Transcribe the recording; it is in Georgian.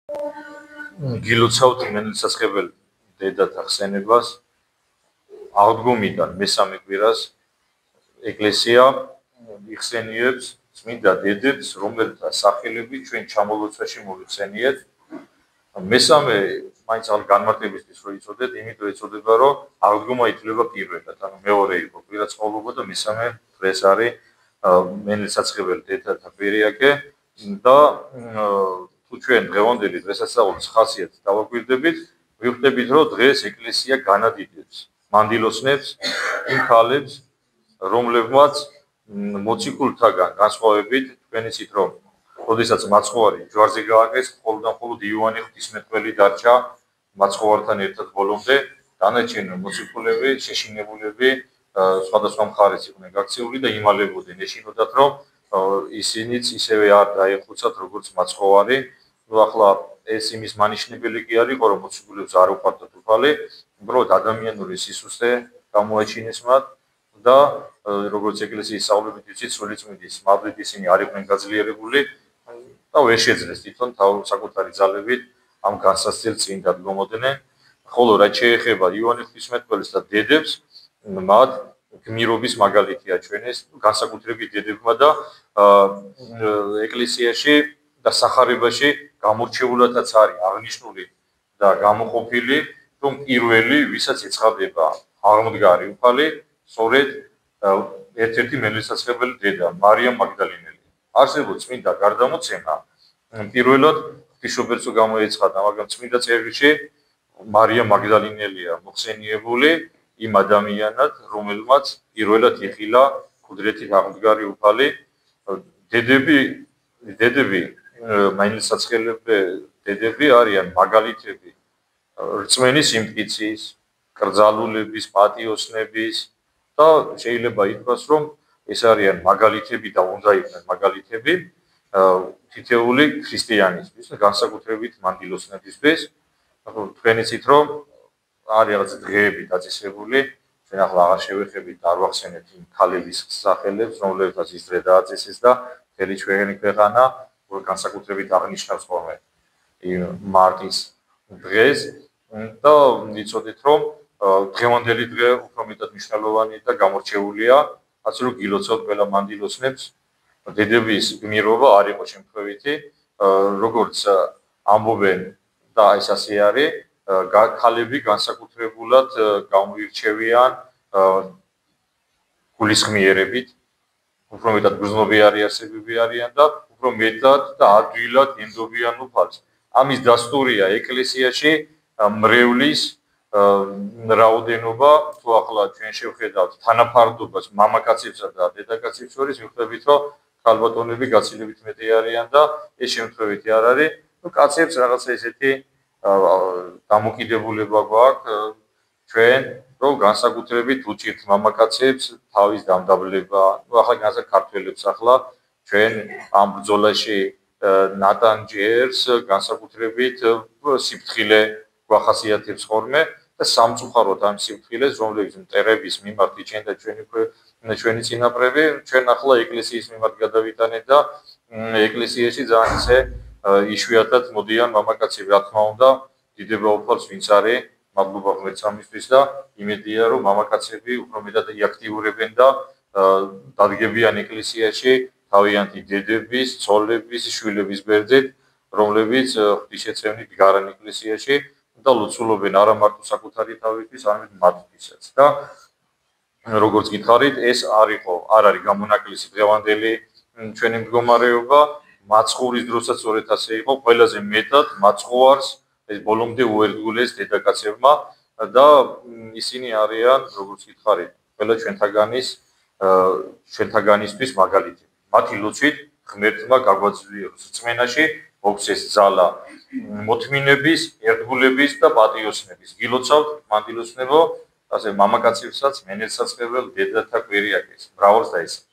გილოცავთ მენელსაცხებელ დედათა ხსენებას აღდგომიდან მესამე კვირას ეკლესია იხსენიებს წმინდა დედებს, რომელთა სახელები ჩვენ ჩამოლოცვაში მოვიხსენიეთ. მესამე მაინც განმარტებისთვის რო იწოდეთ, იმიტომ ეწოდება, რომ აღდგომა ითვლება პირველად, ანუ მეორე იყო კვირა წყალობა და მესამე დღეს არის მენელსაცხებელ დედათა კვირიაკე და თუ ჩვენ დღევანდელი დღესასწაულის ხასიათს დავაკვირდებით, ვიხდებით, რომ დღეს ეკლესია განადიდებს მანდილოსნებს, იმ ქალებს, რომლებმაც მოციქულთაგან განსხვავებით, თქვენ იცით, რომ როდესაც მაცხოვარი ჯვარზე გააკეს, მხოლოდ იოანე ღვთისმეტყველი დარჩა მაცხოვართან ერთად ბოლომდე, დანარჩენი მოციქულები, შეშინებულები სხვადასხვა მხარეს იყვნენ გაქცეული და იმალებოდნენ, ეშინოდათ, რომ ისინიც ისევე არ დაეხუცათ, როგორც მაცხოვარი. ახლა ეს იმის მანიშნებელი კი არის, რომ მოციქულებს არ უყვარდათ უფალი, უბრალოდ ადამიანური სისუსტე გამოაჩინეს მათ და როგორც ეკლესიის სწავლებით ვიცით, სულიწმიდის მადლით ისინი არ იყვნენ გაძლიერებული და ვერ შეძლეს თვითონ საკუთარი ძალებით ამ განსასწრელ წინ დადგომოდნენ. ხოლო რაც შეეხება იოანე ღვთისმეტყველს და დედებს, მათ გმირობის მაგალითი აჩვენეს განსაკუთრებით დედებმა და ეკლესიაში და სახარებაში გამორჩეულადაც არის აღნიშნული და გამოყოფილი, რომ პირველი, ვისაც ეცხადება აღმდგარი უფალი, სწორედ ერთ-ერთი მენელსაცხებელი დედა, მარიამ მაგდალინელი. არსებობს წმინდა გარდამოცემა, პირველად ღვთისმშობელსო გამოეცხადა, მაგრამ წმინდა წერილში მარიამ მაგდალინელია მოხსენიებული იმ ადამიანად, რომელმაც პირველად იხილა მკვდრეთით აღმდგარი უფალი. დედები მენელსაცხებელი დედები არიან მაგალითები რწმენის სიმტკიცის, კრძალულების, პატიოსნების და შეიძლება ითქვას, რომ ეს არიან მაგალითები და უნდა იყვნენ მაგალითები თითეული ქრისტიანისთვის, განსაკუთრებით მანდილოსნებისთვის. თქვენ იცით, რომ არის რაღაც დღეები დაწესებული, ჩვენ ახლა აღარ შევეხებით და არ ვახსენებთ იმ ქალების სახელებს, რომლებსაც ის დღე დააწესეს და მთელი ჩვენი ქვეყანა განსაკუთრებით აღნიშნავს ხოლმე იმ მარტის დღეს და იცოდეთ, რომ დღევანდელი დღე უფრო მეტად მნიშვნელოვანი და გამორჩეულია, ასე რომ გილოცავთ ყველა მანდილოსნებს. დედების გმირობა არ იყო შემთხვევითი, როგორც ამბობენ და ეს ასე არის, ქალები განსაკუთრებულად გამოირჩევიან გულისხმიერებით, უფრო მეტად გრძნობიარე არსებები არიან და უფრო მეტად და ადვილად ენდობიან უფალს. ამის დასტურია ეკლესიაში მრევლის რაოდენობა, თუ ახლა ჩვენ შევხედავთ თანაფარდობას მამაკაცებსა და დედაკაცებს შორის, ვიხდებით, რომ ქალბატონები გაცილებით მეტი არიან და ეს შემთხვევითი არ არის. კაცებს რაღაცა ესეთი დამოკიდებულება გვაქვს ჩვენ, რომ განსაკუთრებით უჭირთ მამაკაცებს თავის დამდაბლება. ახლა განსაკუთრებით ქართველებს ახლა ჩვენ ამ ბრძოლაში ნატანჯერს განსაკუთრებით სიფრთხილე გვახასიათებს ხოლმე და სამწუხაროდ ამ სიფრთხილეს, რომლებიც მტერების მიმართ იჩენდა ჩვენი წინაპრები, ჩვენ ახლა ეკლესიის მიმართ გადავიტანეთ და ეკლესიაში ძალიან ისე იშვიათად მოდიან მამაკაცები, რა თქმა უნდა, დიდება უფალს ვინც არის, მადლობა ღმერთს ამისთვის და იმედია, რომ მამაკაცები უფრო მეტად იაქტიურებენ და დადგებიან ეკლესიაში თავიანთი დედების, ცოლების, შვილების ბერძნით, რომლებიც ღვთისმშობლით გარან ეკლესიაში და ლოცულობენ არა მარტო საკუთარი თავისთვის, არამედ მათთვისაც. და როგორც გითხარით, ეს არ არის გამონაკლისი დღევანდელი ჩვენი მდგომარეობა, მაცხოვრის დროსაც სწორედ ასე იყო, ყველაზე მეტად მაცხოვარს ეს ბოლომდე უერთგულეს დედაკაცებმა და ისინი არიან, როგორც გითხარით, ყველა ჩვენთაგანისთვის მაგალითი. მათი ლოცვით ღმერთმა გაგვაძლიეროს რწმენაში, მოგცეს ძალა მოთმინების, ერთგულების და პატიოსნების. გილოცავთ მანდილოსნებო, ასე მამაკაცებსაც, მენელსაცხებელ დედათა კვირიაკეს. მრავალს დაესწრებით.